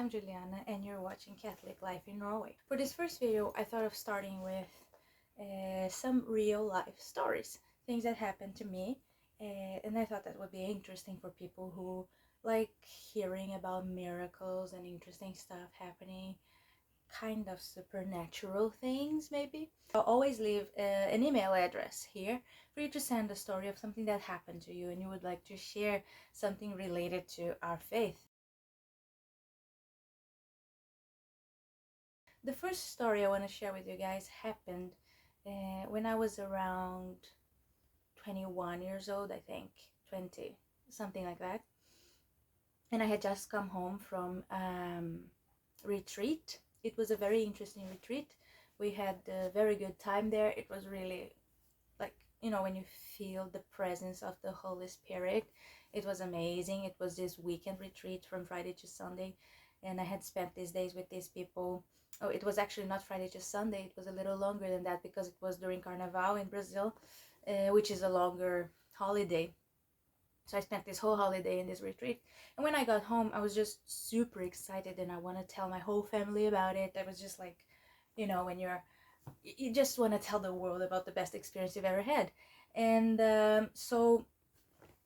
I'm Juliana and you're watching Catholic Life in Norway. For this first video, I thought of starting with some real life stories, things that happened to me, and I thought that would be interesting for people who like hearing about miracles and interesting stuff happening, kind of supernatural things maybe. I'll always leave an email address here for you to send a story of something that happened to you and you would like to share something related to our faith. The first story I want to share with you guys happened when I was around 21 years old, I think, 20, something like that. And I had just come home from retreat. It was a very interesting retreat. We had a very good time there. It was really like, when you feel the presence of the Holy Spirit. It was amazing. It was this weekend retreat from Friday to Sunday, and I had spent these days with these people. Oh, it was actually not Friday to Sunday. It was a little longer than that because it was during Carnival in Brazil, which is a longer holiday. So I spent this whole holiday in this retreat. And when I got home, I was just super excited and I want to tell my whole family about it. I was just like, when you just want to tell the world about the best experience you've ever had. And so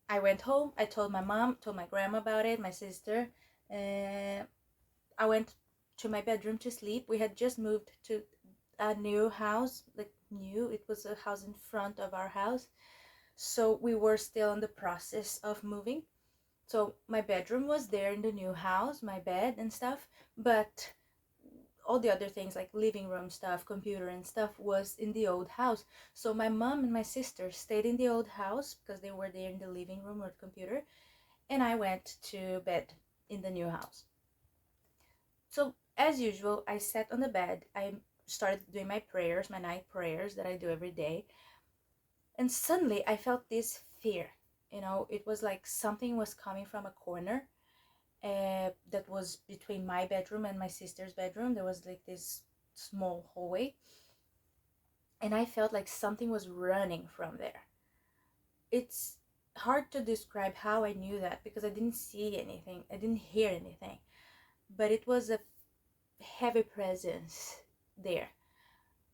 I went home. I told my mom, told my grandma about it, my sister. I went to my bedroom to sleep. We had just moved to a new house, it was a house in front of our house. So we were still in the process of moving. So my bedroom was there in the new house, my bed and stuff, but all the other things like living room stuff, computer and stuff was in the old house. So my mom and my sister stayed in the old house because they were there in the living room or the computer, and I went to bed in the new house. So as usual, I sat on the bed. I started doing my prayers, my night prayers that I do every day. And suddenly I felt this fear. It was like something was coming from a corner that was between my bedroom and my sister's bedroom. There was like this small hallway. And I felt like something was running from there. It's hard to describe how I knew that because I didn't see anything. I didn't hear anything. But it was a heavy presence there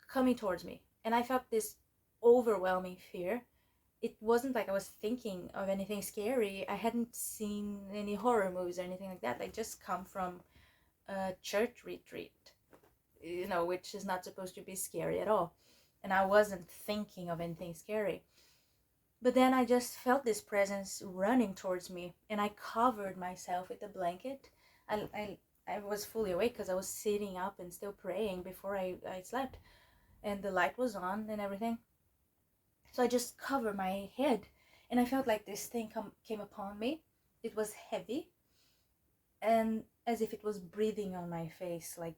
coming towards me. And I felt this overwhelming fear. It wasn't like I was thinking of anything scary. I hadn't seen any horror movies or anything like that. I just come from a church retreat, which is not supposed to be scary at all. And I wasn't thinking of anything scary. But then I just felt this presence running towards me, and I covered myself with a blanket. I was fully awake because I was sitting up and still praying before I slept, and the light was on and everything. So I just covered my head, and I felt like this thing came upon me. It was heavy, and as if it was breathing on my face. Like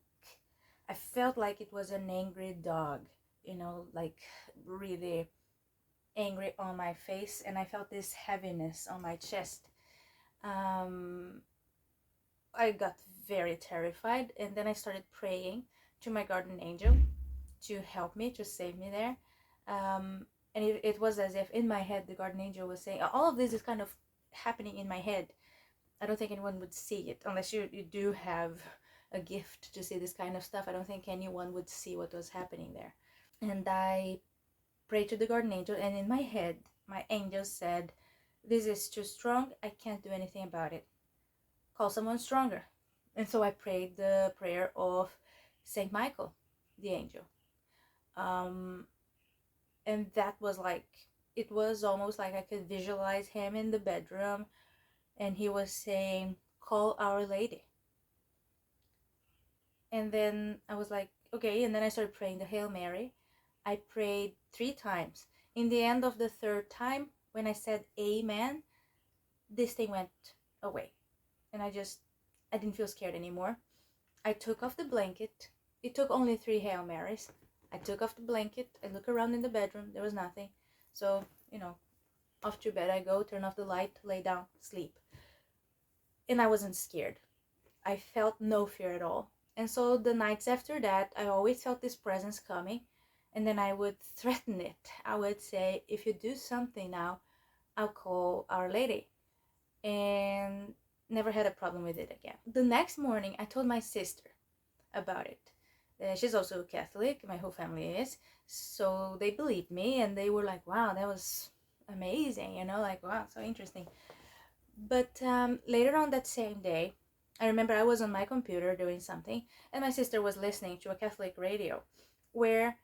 I felt like it was an angry dog, like really angry on my face, and I felt this heaviness on my chest. I got very terrified, and then I started praying to my guardian angel to help me, to save me there. And it was as if in my head the guardian angel was saying, all of this is kind of happening in my head. I don't think anyone would see it unless you do have a gift to see this kind of stuff. I don't think anyone would see what was happening there. And I prayed to the guardian angel, and in my head my angel said, this is too strong, I can't do anything about it, call someone stronger. And so I prayed the prayer of Saint Michael, the angel. And that was like, it was almost like I could visualize him in the bedroom, and he was saying, call Our Lady. And then I was like, okay. And then I started praying the Hail Mary. I prayed 3 times. In the end of the 3rd time, when I said amen, this thing went away. And I didn't feel scared anymore. I took off the blanket. It took only 3 Hail Marys. I took off the blanket. I look around in the bedroom. There was nothing. So, off to bed I go, turn off the light, lay down, sleep. And I wasn't scared. I felt no fear at all. And so the nights after that, I always felt this presence coming. And then I would threaten it. I would say, if you do something now, I'll call Our Lady. And never had a problem with it again. The next morning, I told my sister about it. She's also Catholic, my whole family is, so they believed me and they were like, wow, that was amazing, like, wow, so interesting. But later on that same day, I remember I was on my computer doing something, and my sister was listening to a Catholic radio where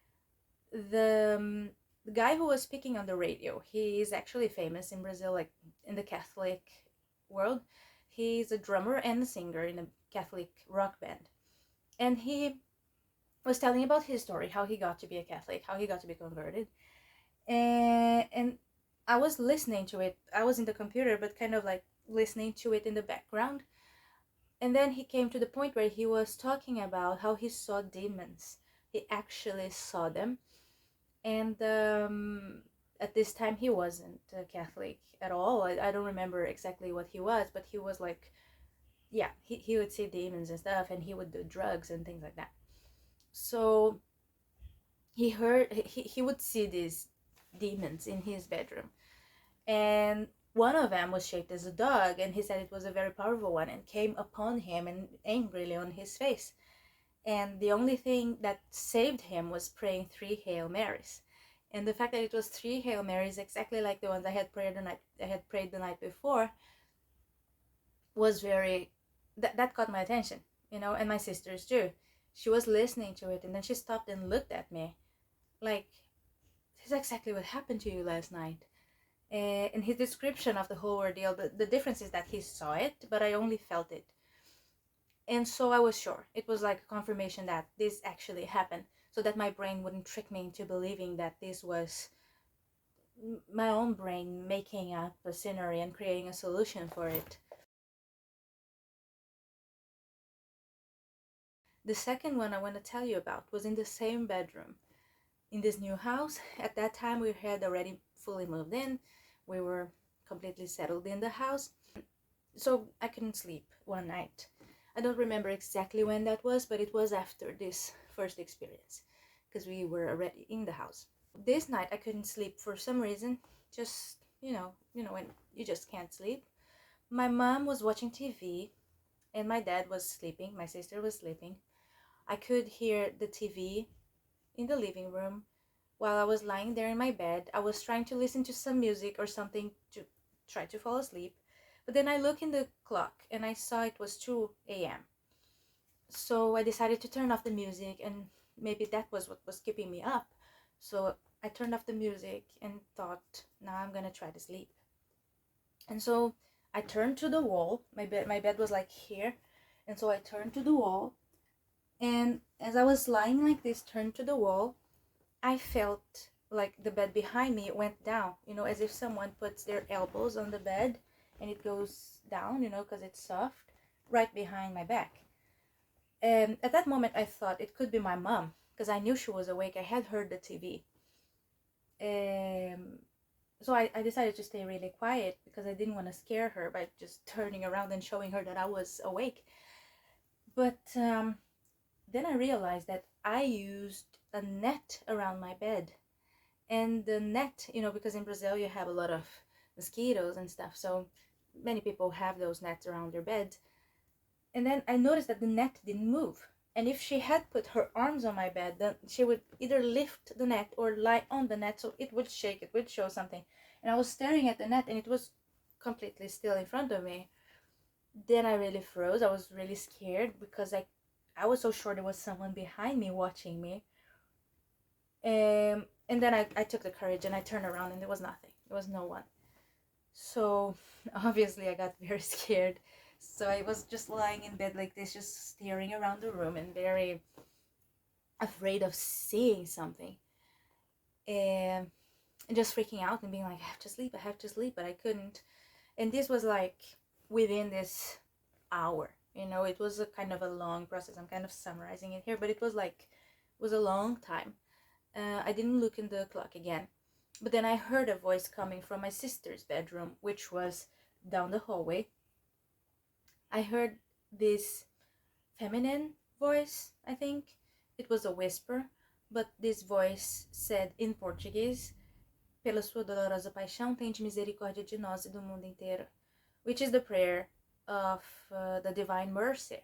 the guy who was speaking on the radio, he is actually famous in Brazil, like in the Catholic world. He's a drummer and a singer in a Catholic rock band. And he was telling about his story, how he got to be a Catholic, how he got to be converted. And I was listening to it. I was in the computer, but kind of like listening to it in the background. And then he came to the point where he was talking about how he saw demons. He actually saw them. And at this time, he wasn't a Catholic at all. I don't remember exactly what he was, but he was like, yeah, he would see demons and stuff, and he would do drugs and things like that. So he would see these demons in his bedroom, and one of them was shaped as a dog, and he said it was a very powerful one and came upon him and angrily on his face. And the only thing that saved him was praying 3 Hail Marys. And the fact that it was 3 Hail Marys, exactly like the ones I had prayed the night before, was very that caught my attention, and my sister's too. She was listening to it, and then she stopped and looked at me like, this is exactly what happened to you last night. And his description of the whole ordeal, the difference is that he saw it, but I only felt it. And so I was sure. It was like a confirmation that this actually happened, so that my brain wouldn't trick me into believing that this was my own brain making up a scenario and creating a solution for it. The second one I want to tell you about was in the same bedroom. In this new house, at that time we had already fully moved in. We were completely settled in the house. So I couldn't sleep one night. I don't remember exactly when that was, but it was after this first experience, because we were already in the house. This night I couldn't sleep for some reason. Just, when you just can't sleep. My mom was watching TV and my dad was sleeping. My sister was sleeping. I could hear the TV in the living room while I was lying there in my bed. I was trying to listen to some music or something to try to fall asleep. But then I looked in the clock and I saw it was 2 a.m. So I decided to turn off the music, and maybe that was what was keeping me up. So I turned off the music and thought, now I'm gonna try to sleep. And so I turned to the wall. My bed was like here. And so I turned to the wall. And as I was lying like this, turned to the wall, I felt like the bed behind me went down, as if someone puts their elbows on the bed and it goes down, because it's soft, right behind my back. And at that moment, I thought it could be my mom, because I knew she was awake. I had heard the TV. So I decided to stay really quiet because I didn't want to scare her by just turning around and showing her that I was awake. But then I realized that I used a net around my bed. And the net, because in Brazil you have a lot of mosquitoes and stuff, so many people have those nets around their beds. And then I noticed that the net didn't move. And if she had put her arms on my bed, then she would either lift the net or lie on the net, so it would shake, it would show something. And I was staring at the net and it was completely still in front of me. Then I really froze. I was really scared because I was so sure there was someone behind me watching me. And then I took the courage and I turned around and there was nothing. There was no one. So obviously I got very scared. So I was just lying in bed like this, just staring around the room and very afraid of seeing something. And just freaking out and being like, I have to sleep, but I couldn't. And this was like within this hour, it was a kind of a long process. I'm kind of summarizing it here, but it was a long time. I didn't look in the clock again. But then I heard a voice coming from my sister's bedroom, which was down the hallway. I heard this feminine voice, I think. It was a whisper, but this voice said in Portuguese, pela sua dolorosa paixão, tende misericórdia de nós e do mundo inteiro, which is the prayer of the Divine Mercy,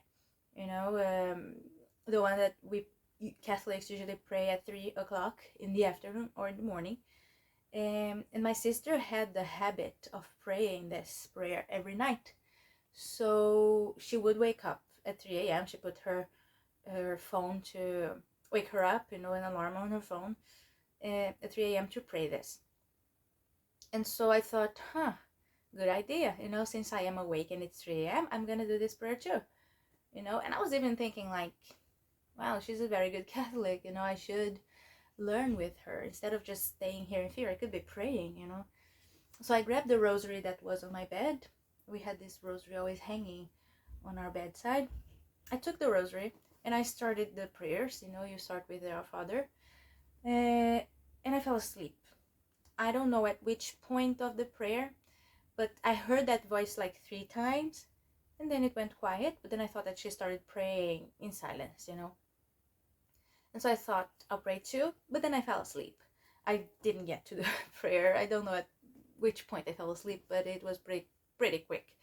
you know, the one that we Catholics usually pray at 3 o'clock in the afternoon or in the morning. And my sister had the habit of praying this prayer every night. So she would wake up at 3 a.m. She put her phone to wake her up, you know, an alarm on her phone at 3 a.m. to pray this. And so I thought, good idea, you know, since I am awake and it's 3 a.m., I'm gonna do this prayer too, you know. And I was even thinking, like, wow, she's a very good Catholic, you know, I should learn with her instead of just staying here in fear. I could be praying, you know. So I grabbed the rosary that was on my bed. We had this rosary always hanging on our bedside. I took the rosary and I started the prayers, you know, you start with Our Father, and I fell asleep. I don't know at which point of the prayer, but I heard that voice like 3 times, and then it went quiet. But then I thought that she started praying in silence, you know. And so I thought, I'll pray too, but then I fell asleep. I didn't get to the prayer. I don't know at which point I fell asleep, but it was pretty quick.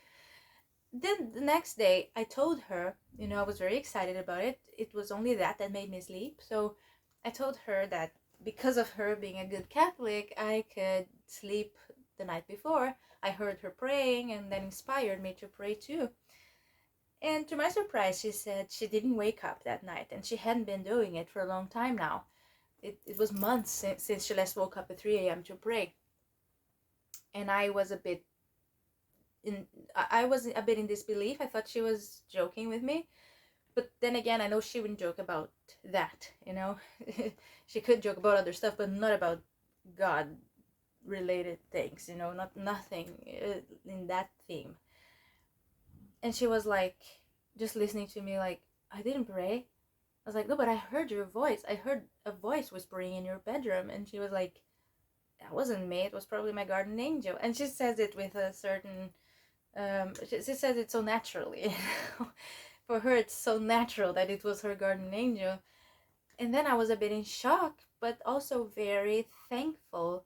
Then the next day, I told her, you know, I was very excited about it. It was only that made me sleep. So I told her that because of her being a good Catholic, I could sleep the night before. I heard her praying, and that inspired me to pray too. And to my surprise, she said she didn't wake up that night, and she hadn't been doing it for a long time now. It was months since she last woke up at 3 a.m. to pray. And I was a bit in disbelief. I thought she was joking with me. But then again, I know she wouldn't joke about that, you know. She could joke about other stuff, but not about God related things, you know, nothing in that theme. And she was like, just listening to me, like, I didn't pray. I was like, no, but I heard your voice. I heard a voice whispering in your bedroom. And she was like, that wasn't me. It was probably my guardian angel. And she says it with a certain, she says it so naturally. You know? For her, it's so natural that it was her guardian angel. And then I was a bit in shock, but also very thankful,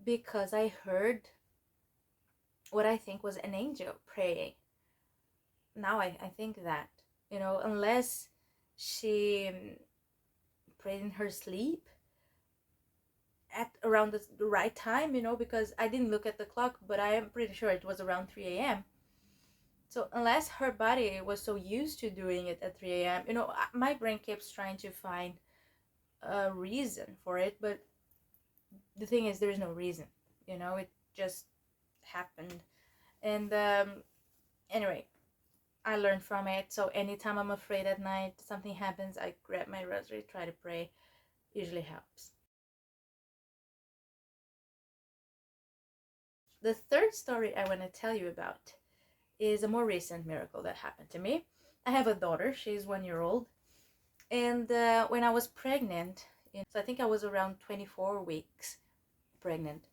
because I heard what I think was an angel praying. Now I think that, you know, unless she prayed in her sleep at around the right time, you know, because I didn't look at the clock, but I am pretty sure it was around 3 a.m. So unless her body was so used to doing it at 3 a.m., you know, my brain keeps trying to find a reason for it, but the thing is, there is no reason, you know, it just happened. And anyway, I learned from it. So anytime I'm afraid at night, something happens, I grab my rosary, try to pray. Usually helps. The third story I want to tell you about is a more recent miracle that happened to me. I have a daughter, she's 1 year old. And when I was pregnant, so I think I was around 24 weeks pregnant.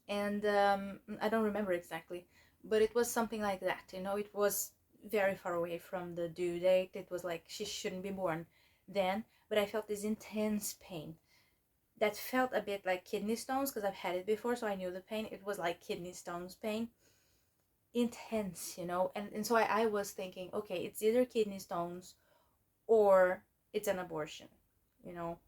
And I don't remember exactly, but it was something like that, you know, it was very far away from the due date. It was like she shouldn't be born then, but I felt this intense pain that felt a bit like kidney stones, because I've had it before, so I knew the pain. It was like kidney stones pain, intense, you know. And so I was thinking, okay, it's either kidney stones or it's an abortion, you know.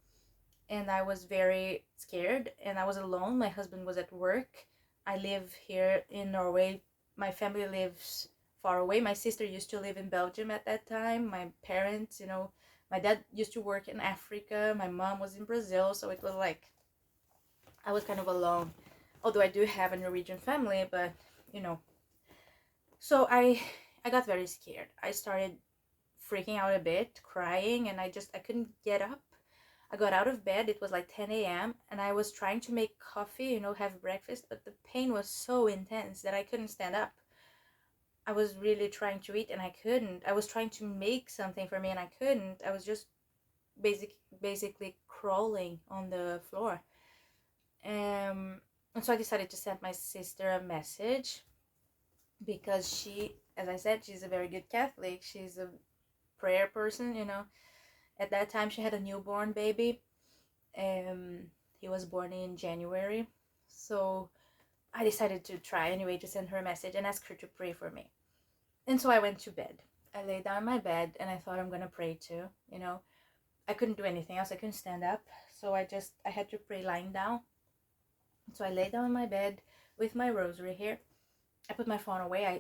And I was very scared, and I was alone. My husband was at work. I live here in Norway. My family lives far away. My sister used to live in Belgium at that time. My parents, you know, my dad used to work in Africa. My mom was in Brazil. So it was like I was kind of alone. Although I do have a Norwegian family, but you know. So I got very scared. I started freaking out a bit, crying, and I couldn't get up. I got out of bed, it was like 10 a.m. and I was trying to make coffee, you know, have breakfast, but the pain was so intense that I couldn't stand up. I was really trying to eat and I couldn't. I was trying to make something for me and I couldn't. I was just basically crawling on the floor. And so I decided to send my sister a message, because she, as I said, she's a very good Catholic. She's a prayer person, you know. At that time, she had a newborn baby. He was born in January. So I decided to try anyway to send her a message and ask her to pray for me. And so I went to bed. I lay down in my bed and I thought I'm gonna pray too. I couldn't do anything else. I couldn't stand up, so I had to pray lying down. So I lay down in my bed with my rosary here. I put my phone away.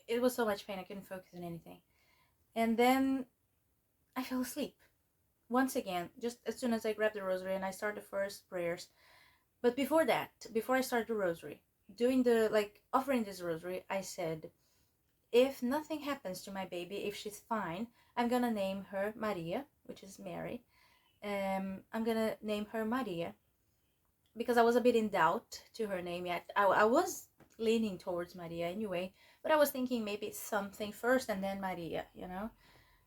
It was so much pain I couldn't focus on anything. And then I fell asleep once again, just as soon as I grabbed the rosary and I started the first prayers. But before that, before I started the rosary, doing the offering this rosary, I said, if nothing happens to my baby, if she's fine, I'm gonna name her Maria, which is Mary. I'm gonna name her Maria because I was a bit in doubt to her name yet. I was leaning towards Maria anyway, but I was thinking maybe something first and then Maria.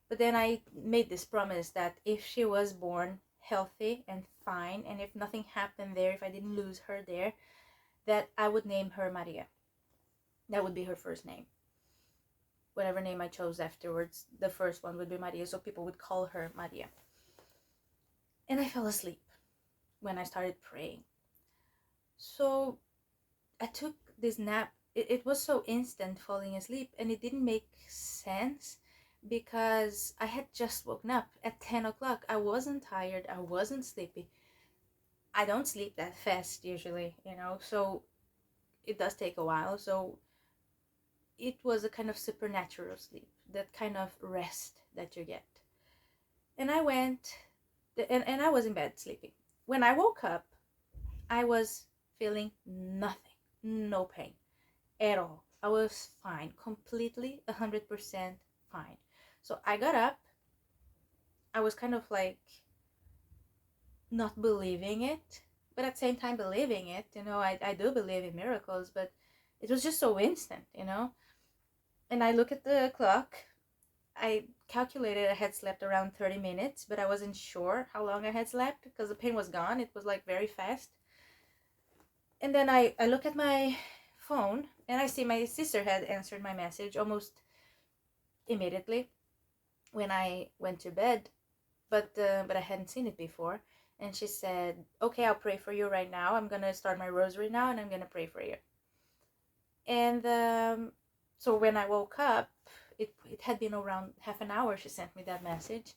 But then I made this promise that if she was born healthy and fine, and if nothing happened there, if I didn't lose her there, that I would name her Maria. That would be her first name. Whatever name I chose afterwards, the first one would be Maria, so people would call her Maria. And I fell asleep when I started praying. So I took this nap. It was so instant falling asleep, and it didn't make sense because I had just woken up at 10 o'clock. I wasn't tired. I wasn't sleepy. I don't sleep that fast usually, so it does take a while. So it was a kind of supernatural sleep, that kind of rest that you get. And I went, and I was in bed sleeping. When I woke up, I was feeling nothing, no pain at all. I was fine, completely 100% fine. So I got up. I was kind of not believing it, but at the same time believing it. I do believe in miracles, but it was just so instant. And I look at the clock. I calculated I had slept around 30 minutes, but I wasn't sure how long I had slept because the pain was gone. It was very fast. And then I look at my phone and I see my sister had answered my message almost immediately when I went to bed, but I hadn't seen it before. And she said, okay, I'll pray for you right now. I'm gonna start my rosary now and I'm gonna pray for you. And so when I woke up, it had been around half an hour she sent me that message.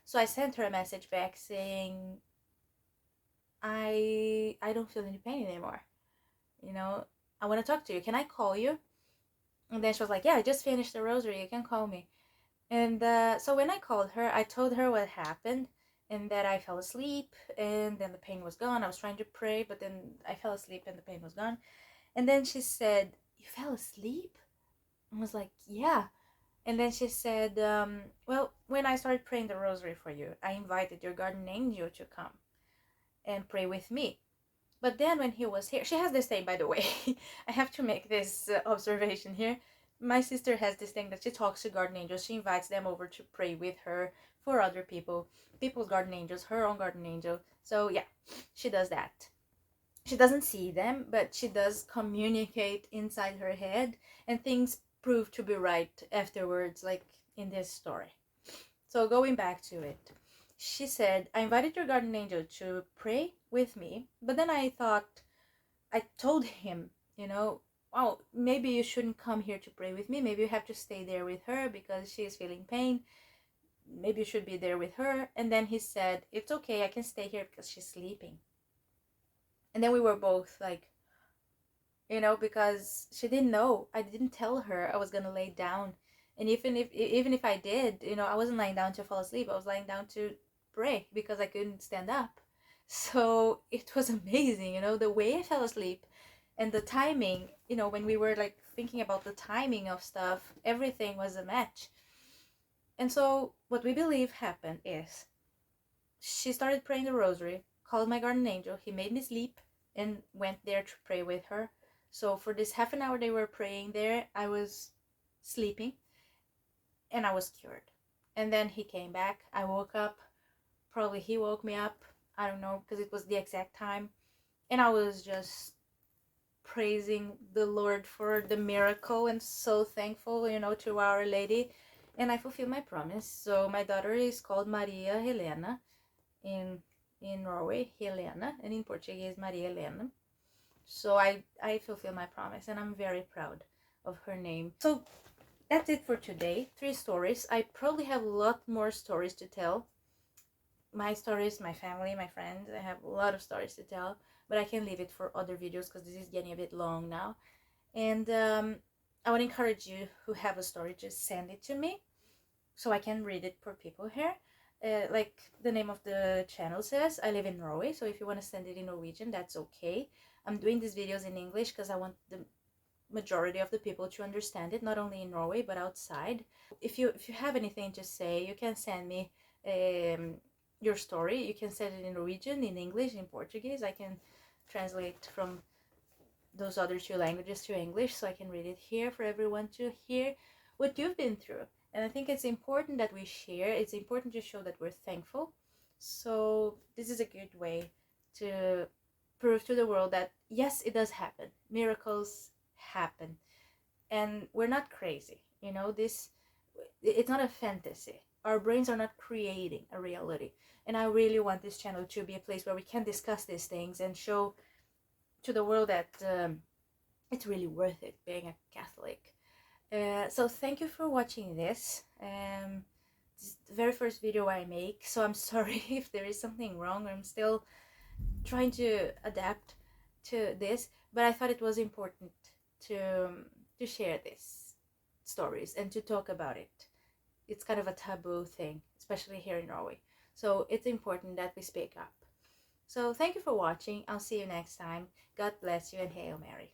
So I sent her a message back saying, I don't feel any pain anymore. I want to talk to you. Can I call you? And then she was like, yeah, I just finished the rosary. You can call me. And so when I called her, I told her what happened and that I fell asleep and then the pain was gone. I was trying to pray, but then I fell asleep and the pain was gone. And then she said, you fell asleep? I was like, yeah. And then she said, well, when I started praying the rosary for you, I invited your guardian angel to come and pray with me. But then when he was here, she has this thing, by the way. I have to make this observation here. My sister has this thing that she talks to guardian angels. She invites them over to pray with her for other people's guardian angels, her own guardian angel. So yeah, she does that. She doesn't see them, but she does communicate inside her head, and things prove to be right afterwards, like in this story. So going back to it, she said, I invited your guardian angel to pray with me, but then I told him, well, maybe you shouldn't come here to pray with me. Maybe you have to stay there with her because she is feeling pain. Maybe you should be there with her. And then he said, it's okay, I can stay here because she's sleeping. And then we were both because she didn't know. I didn't tell her I was gonna lay down. And even if I did, I wasn't lying down to fall asleep. I was lying down to pray because I couldn't stand up. So it was amazing, the way I fell asleep and the timing, when we were thinking about the timing of stuff, everything was a match. And so what we believe happened is she started praying the rosary, called my guardian angel, he made me sleep and went there to pray with her. So for this half an hour they were praying there, I was sleeping and I was cured. And then he came back, I woke up, probably he woke me up, I don't know, because it was the exact time. And I was just praising the Lord for the miracle and so thankful, to Our Lady. And I fulfilled my promise. So my daughter is called Maria Helena in Norway, Helena, and in Portuguese, Maria Helena. So I fulfilled my promise and I'm very proud of her name. So that's it for today. 3 stories. I probably have a lot more stories to tell. My stories, my family, my friends. I have a lot of stories to tell, but I can leave it for other videos because this is getting a bit long now. And I would encourage you who have a story, just send it to me so I can read it for people here. Like the name of the channel says, I live in Norway, so if you want to send it in Norwegian, that's okay. I'm doing these videos in English because I want the majority of the people to understand it, not only in Norway but outside. If you have anything to say, you can send me your story. You can send it in Norwegian, in English, in Portuguese. I can translate from those other 2 languages to English so I can read it here for everyone to hear what you've been through. And I think it's important that we share. It's important to show that we're thankful. So this is a good way to prove to the world that yes, it does happen. Miracles happen. And we're not crazy. You know, it's not a fantasy. Our brains are not creating a reality. And I really want this channel to be a place where we can discuss these things and show to the world that it's really worth it being a Catholic. So thank you for watching this. This is the very first video I make, so I'm sorry if there is something wrong. I'm still trying to adapt to this, but I thought it was important to share these stories and to talk about it. It's kind of a taboo thing, especially here in Norway. So it's important that we speak up. So thank you for watching. I'll see you next time. God bless you and Hail Mary.